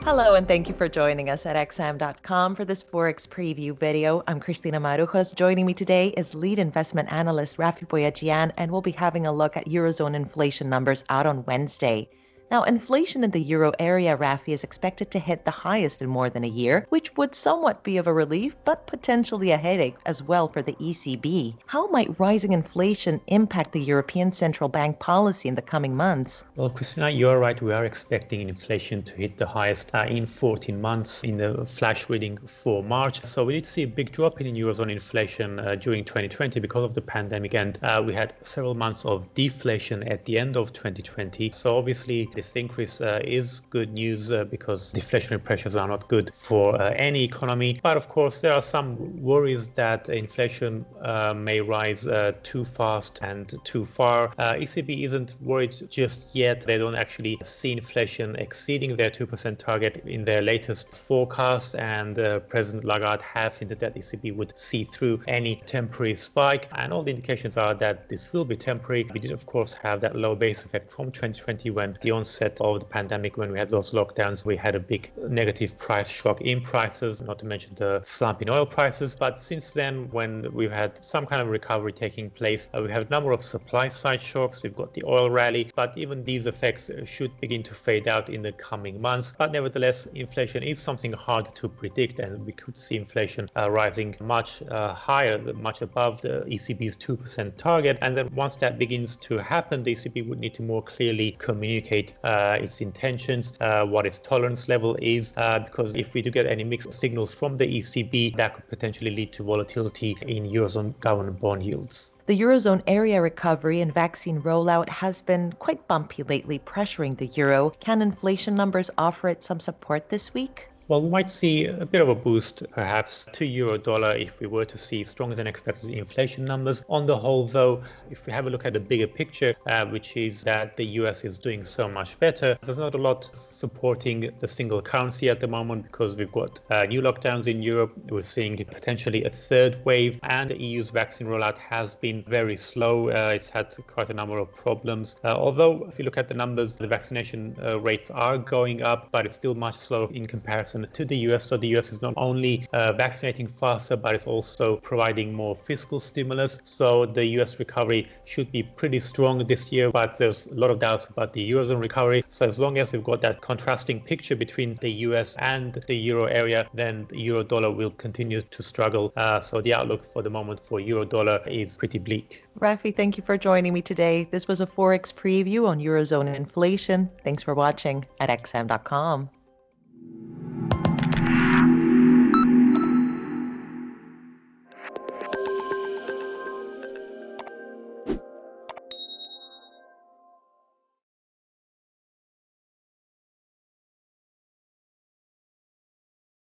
Hello, and thank you for joining us at xm.com for this Forex Preview video. I'm Christina Marujos. Joining me today is lead investment analyst Rafi Boyajian, and we'll be having a look at Eurozone inflation numbers out on Wednesday. Now, inflation in the euro area, Rafi, is expected to hit the highest in more than a year, which would somewhat be of a relief, but potentially a headache as well for the ECB. How might rising inflation impact the European Central Bank policy in the coming months? Well, Christina, you're right. We are expecting inflation to hit the highest in 14 months in the flash reading for March. So we did see a big drop in Eurozone inflation during 2020 because of the pandemic, and we had several months of deflation at the end of 2020. So obviously this increase is good news because deflationary pressures are not good for any economy. But of course, there are some worries that inflation may rise too fast and too far. ECB isn't worried just yet. They don't actually see inflation exceeding their 2% target in their latest forecast, and President Lagarde has hinted that ECB would see through any temporary spike, and all the indications are that this will be temporary. We did of course have that low base effect from 2020 when the onset of the pandemic, when we had those lockdowns. We had a big negative price shock in prices, not to mention the slump in oil prices. But since then, when we've had some kind of recovery taking place, we have a number of supply side shocks. We've got the oil rally, but even these effects should begin to fade out in the coming months. But nevertheless, inflation is something hard to predict, and we could see inflation rising much higher, much above the ECB's 2% target. And then once that begins to happen, the ECB would need to more clearly communicate its intentions, what its tolerance level is, because if we do get any mixed signals from the ECB, that could potentially lead to volatility in Eurozone government bond yields. The Eurozone area recovery and vaccine rollout has been quite bumpy lately, pressuring the euro. Can inflation numbers offer it some support this week? Well, we might see a bit of a boost, perhaps, to euro dollar if we were to see stronger than expected inflation numbers. On the whole, though, if we have a look at the bigger picture, which is that the US is doing so much better, there's not a lot supporting the single currency at the moment because we've got new lockdowns in Europe. We're seeing potentially a third wave, and the EU's vaccine rollout has been very slow. It's had quite a number of problems. Although, if you look at the numbers, the vaccination rates are going up, but it's still much slower in comparison to the US. So the US is not only vaccinating faster, but it's also providing more fiscal stimulus. So the US recovery should be pretty strong this year, but there's a lot of doubts about the Eurozone recovery. So as long as we've got that contrasting picture between the US and the euro area, then the euro dollar will continue to struggle. So the outlook for the moment for euro dollar is pretty bleak. Rafi, thank you for joining me today. This was a Forex preview on Eurozone inflation. Thanks for watching at xm.com.